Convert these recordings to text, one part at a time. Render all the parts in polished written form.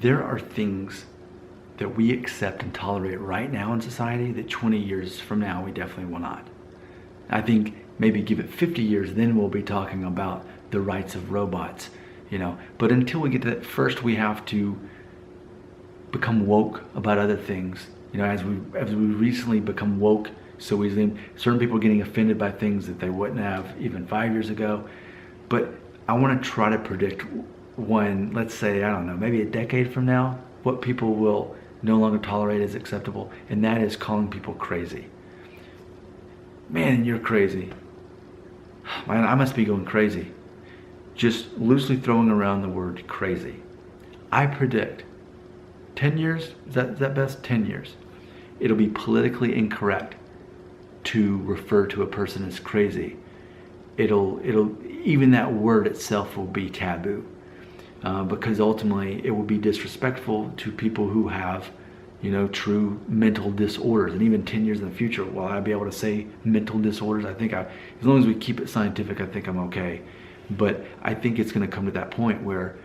there are things that we accept and tolerate right now in society that 20 years from now we definitely will not. I think maybe give it 50 years, then we'll be talking about the rights of robots, But until we get to that, first we have to become woke about other things. As we recently become woke so easily, certain people are getting offended by things that they wouldn't have even 5 years ago. But I want to try to predict when, let's say, I don't know, maybe a decade from now, what people will no longer tolerate as acceptable, and that is calling people crazy. Man, you're crazy. Man, I must be going crazy. Just loosely throwing around the word crazy. I predict 10 years, is that best? 10 years. It'll be politically incorrect to refer to a person as crazy. It'll even that word itself will be taboo. Because ultimately it will be disrespectful to people who have, true mental disorders. And even 10 years in the future, will I be able to say mental disorders? I think as long as we keep it scientific, I think I'm okay. But I think it's going to come to that point where,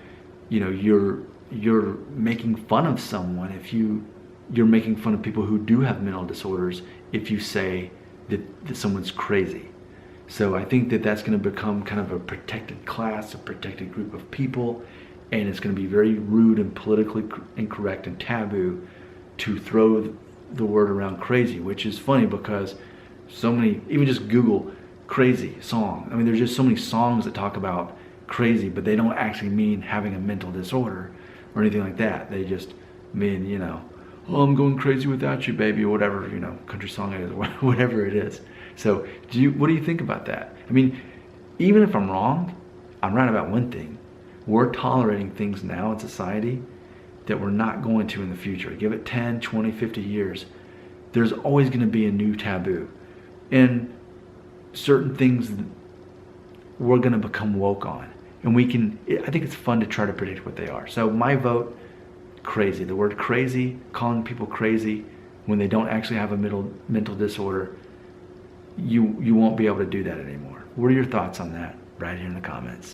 you're making fun of someone if you're making fun of people who do have mental disorders if you say that someone's crazy. So I think that that's going to become kind of a protected class, a protected group of people, and it's going to be very rude and politically incorrect and taboo to throw the word around crazy, which is funny because so many, even just Google crazy song. I mean, there's just so many songs that talk about crazy, but they don't actually mean having a mental disorder or anything like that. They just mean, oh, I'm going crazy without you, baby, or whatever, country song it is, whatever it is. So what do you think about that? I mean, even if I'm wrong, I'm right about one thing. We're tolerating things now in society that we're not going to in the future. Give it 10, 20, 50 years. There's always going to be a new taboo. And certain things we're going to become woke on. And I think it's fun to try to predict what they are. So my vote, crazy. The word crazy, calling people crazy when they don't actually have a mental disorder, you won't be able to do that anymore. What are your thoughts on that? Right here in the comments.